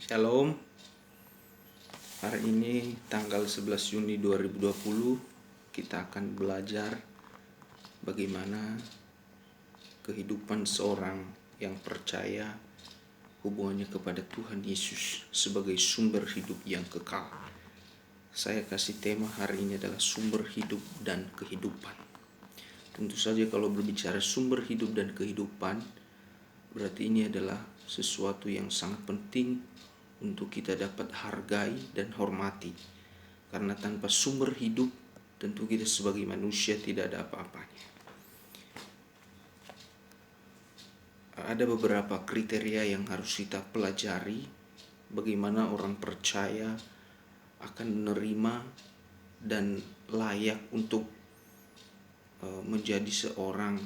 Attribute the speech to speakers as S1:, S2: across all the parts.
S1: Shalom. Hari ini tanggal 11 Juni 2020 kita akan belajar bagaimana kehidupan seorang yang percaya hubungannya kepada Tuhan Yesus sebagai sumber hidup yang kekal. Saya kasih tema hari ini adalah sumber hidup dan kehidupan. Tentu saja kalau berbicara sumber hidup dan kehidupan, berarti ini adalah sesuatu yang sangat penting untuk kita dapat hargai dan hormati. Karena tanpa sumber hidup, tentu kita sebagai manusia tidak ada apa-apanya. Ada beberapa kriteria yang harus kita pelajari bagaimana orang percaya akan menerima dan layak untuk menjadi seorang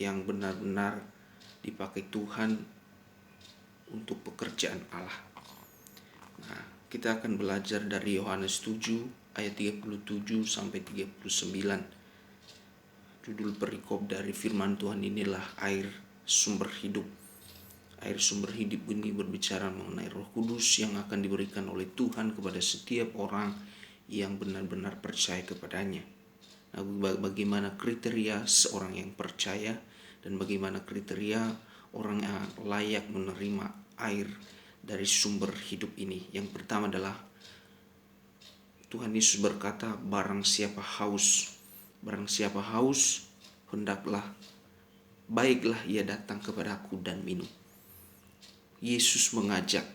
S1: yang benar-benar dipakai Tuhan untuk pekerjaan Allah. Nah, kita akan belajar dari Yohanes 7 ayat 37 sampai 39. Judul perikop dari firman Tuhan inilah air sumber hidup. Air sumber hidup ini berbicara mengenai Roh Kudus yang akan diberikan oleh Tuhan kepada setiap orang yang benar-benar percaya kepadanya. Nah, bagaimana kriteria seorang yang percaya dan bagaimana kriteria orang yang layak menerima air dari sumber hidup ini. Yang pertama adalah Tuhan Yesus berkata, barang siapa haus, baiklah ia datang kepadaku dan minum. Yesus mengajak,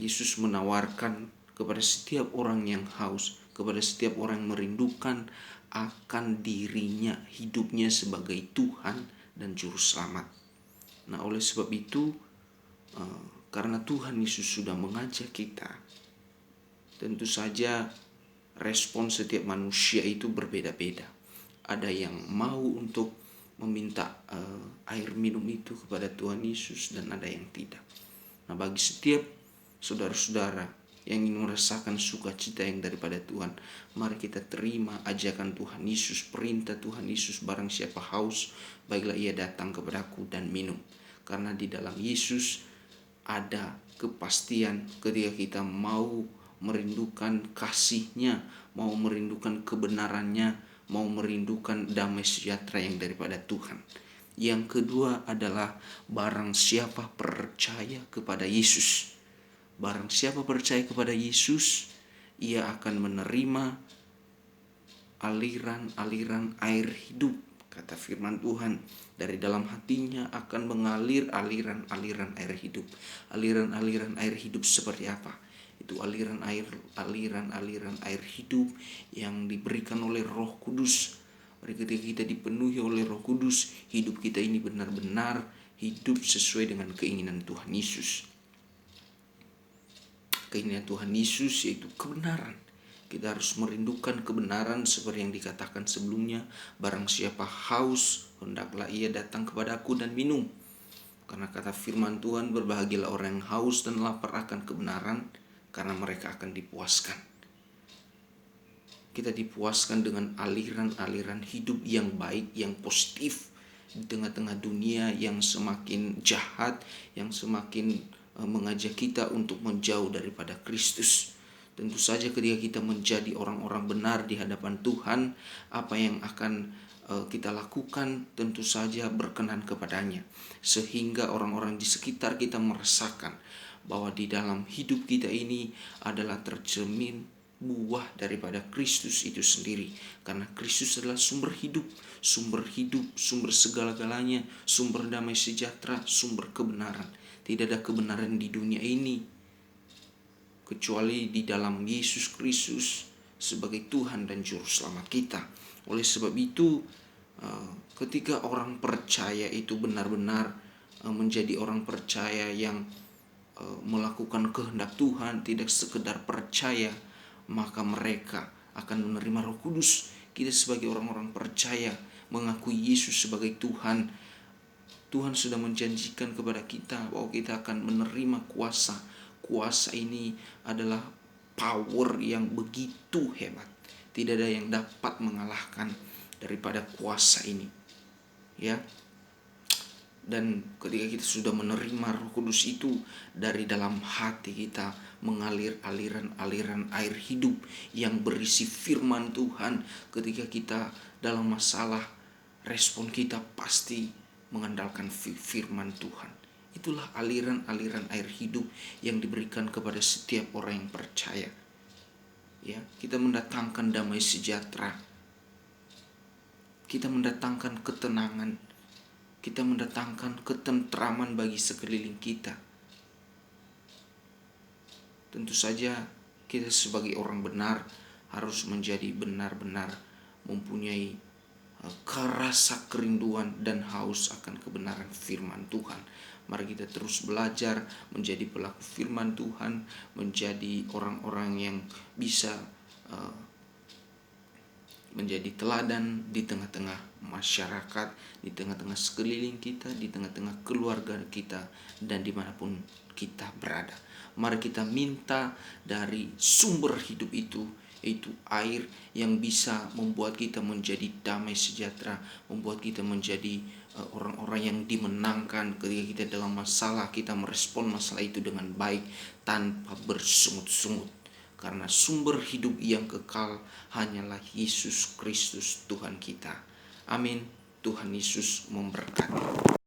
S1: Yesus menawarkan kepada setiap orang yang haus, kepada setiap orang yang merindukan akan dirinya, hidupnya sebagai Tuhan dan Juru Selamat. Nah, oleh sebab itu, karena Tuhan Yesus sudah mengajak kita, tentu saja respon setiap manusia itu berbeda-beda. Ada yang mau untuk meminta air minum itu kepada Tuhan Yesus dan ada yang tidak. Nah, bagi setiap saudara-saudara yang ingin merasakan sukacita yang daripada Tuhan, mari kita terima ajakan Tuhan Yesus, perintah Tuhan Yesus, barang siapa haus, baiklah ia datang kepadaku dan minum. Karena di dalam Yesus ada kepastian ketika kita mau merindukan kasih-Nya, mau merindukan kebenarannya, mau merindukan damai sejahtera yang daripada Tuhan. Yang kedua adalah barang siapa percaya kepada Yesus. Barang siapa percaya kepada Yesus, ia akan menerima aliran-aliran air hidup. Kata firman Tuhan, dari dalam hatinya akan mengalir aliran-aliran air hidup. Aliran-aliran air hidup seperti apa? Itu aliran air hidup yang diberikan oleh Roh Kudus. Ketika kita dipenuhi oleh Roh Kudus, hidup kita ini benar-benar hidup sesuai dengan keinginan Tuhan Yesus. Keinginan Tuhan Yesus yaitu kebenaran. Kita harus merindukan kebenaran seperti yang dikatakan sebelumnya, barang siapa haus, hendaklah ia datang kepadaku dan minum. Karena kata firman Tuhan, berbahagialah orang yang haus dan lapar akan kebenaran, karena mereka akan dipuaskan. Kita dipuaskan dengan aliran-aliran hidup yang baik, yang positif di tengah-tengah dunia yang semakin jahat, yang semakin mengajak kita untuk menjauh daripada Kristus. Tentu saja ketika kita menjadi orang-orang benar di hadapan Tuhan, apa yang akan kita lakukan tentu saja berkenan kepadanya. Sehingga orang-orang di sekitar kita merasakan bahwa di dalam hidup kita ini adalah tercermin buah daripada Kristus itu sendiri. Karena Kristus adalah sumber hidup, sumber segala-galanya, sumber damai sejahtera, sumber kebenaran. Tidak ada kebenaran di dunia ini kecuali di dalam Yesus Kristus sebagai Tuhan dan Juru Selamat kita. Oleh sebab itu, ketika orang percaya itu benar-benar menjadi orang percaya yang melakukan kehendak Tuhan, tidak sekedar percaya, maka mereka akan menerima Roh Kudus. Kita sebagai orang-orang percaya mengakui Yesus sebagai Tuhan. Tuhan sudah menjanjikan kepada kita bahwa kita akan menerima kuasa. Kuasa ini adalah power yang begitu hebat. Tidak ada yang dapat mengalahkan daripada kuasa ini. Ya. Dan ketika kita sudah menerima Roh Kudus itu, dari dalam hati kita mengalir aliran-aliran air hidup yang berisi firman Tuhan. Ketika kita dalam masalah, respon kita pasti mengandalkan firman Tuhan. Itulah aliran-aliran air hidup yang diberikan kepada setiap orang yang percaya. Ya, kita mendatangkan damai sejahtera. Kita mendatangkan ketenangan. Kita mendatangkan ketentraman bagi sekeliling kita. Tentu saja kita sebagai orang benar harus menjadi benar-benar mempunyai rasa kerinduan dan haus akan kebenaran firman Tuhan. Mari kita terus belajar menjadi pelaku firman Tuhan, menjadi orang-orang yang bisa menjadi teladan di tengah-tengah masyarakat, di tengah-tengah sekeliling kita, di tengah-tengah keluarga kita, dan dimanapun kita berada. Mari kita minta dari sumber hidup itu, yaitu air yang bisa membuat kita menjadi damai sejahtera, membuat kita menjadi orang-orang yang dimenangkan. Ketika kita dalam masalah, kita merespon masalah itu dengan baik tanpa bersungut-sungut. Karena sumber hidup yang kekal hanyalah Yesus Kristus Tuhan kita. Amin. Tuhan Yesus memberkati.